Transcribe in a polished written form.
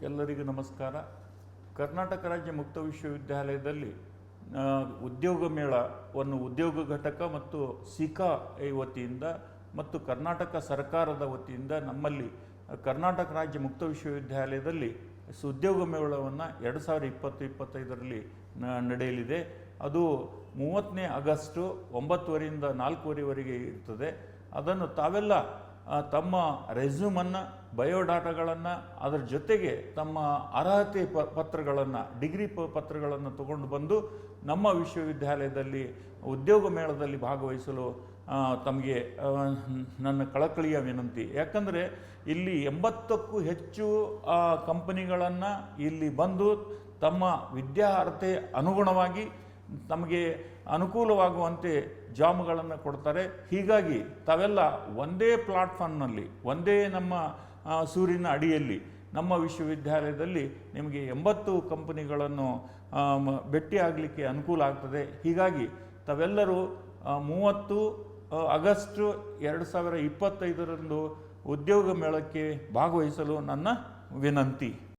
ಎಲ್ಲರಿಗೂ ನಮಸ್ಕಾರ. ಕರ್ನಾಟಕ ರಾಜ್ಯ ಮುಕ್ತ ವಿಶ್ವವಿದ್ಯಾಲಯದಲ್ಲಿ ಉದ್ಯೋಗ ಮೇಳವನ್ನು ಉದ್ಯೋಗ ಘಟಕ ಮತ್ತು ಸಿಕಾ ವತಿಯಿಂದ ಮತ್ತು ಕರ್ನಾಟಕ ಸರ್ಕಾರದ ವತಿಯಿಂದ ನಮ್ಮಲ್ಲಿ ಕರ್ನಾಟಕ ರಾಜ್ಯ ಮುಕ್ತ ವಿಶ್ವವಿದ್ಯಾಲಯದಲ್ಲಿ ಉದ್ಯೋಗ ಮೇಳವನ್ನು 2020-25ರಲ್ಲಿ ನಡೆಯಲಿದೆ. ಅದು 30ನೇ ಆಗಸ್ಟು 9:30ರಿಂದ 4:30ವರೆಗೆ ಇರ್ತದೆ. ಅದನ್ನು ತಾವೆಲ್ಲ ತಮ್ಮ ರೆಸ್ಯೂಮನ್ನು, ಬಯೋಡಾಟಾಗಳನ್ನು, ಅದರ ಜೊತೆಗೆ ತಮ್ಮ ಅರ್ಹತೆ ಪತ್ರಗಳನ್ನು, ಡಿಗ್ರಿ ಪತ್ರಗಳನ್ನು ತಗೊಂಡು ಬಂದು ನಮ್ಮ ವಿಶ್ವವಿದ್ಯಾಲಯದಲ್ಲಿ ಉದ್ಯೋಗ ಮೇಳದಲ್ಲಿ ಭಾಗವಹಿಸಲು ತಮಗೆ ನನ್ನ ಕಳಕಳಿಯ ವಿನಂತಿ. ಯಾಕಂದರೆ ಇಲ್ಲಿ 80ಕ್ಕೂ ಹೆಚ್ಚು ಕಂಪನಿಗಳನ್ನು ಇಲ್ಲಿ ಬಂದು ತಮ್ಮ ವಿದ್ಯಾರ್ಹತೆ ಅನುಗುಣವಾಗಿ ತಮಗೆ ಅನುಕೂಲವಾಗುವಂತೆ ಜಾಬ್ಗಳನ್ನು ಕೊಡ್ತಾರೆ. ಹೀಗಾಗಿ ತಾವೆಲ್ಲ ಒಂದೇ ಪ್ಲಾಟ್ಫಾರ್ಮ್ನಲ್ಲಿ, ಒಂದೇ ನಮ್ಮ ಸೂರಿನ ಅಡಿಯಲ್ಲಿ ನಮ್ಮ ವಿಶ್ವವಿದ್ಯಾಲಯದಲ್ಲಿ ನಿಮಗೆ 80 ಕಂಪನಿಗಳನ್ನು ಭೇಟಿಯಾಗಲಿಕ್ಕೆ ಅನುಕೂಲ ಆಗ್ತದೆ. ಹೀಗಾಗಿ ತಾವೆಲ್ಲರೂ 30 ಆಗಸ್ಟ್ 2025ರಂದು ಉದ್ಯೋಗ ಮೇಳಕ್ಕೆ ಭಾಗವಹಿಸಲು ನನ್ನ ವಿನಂತಿ.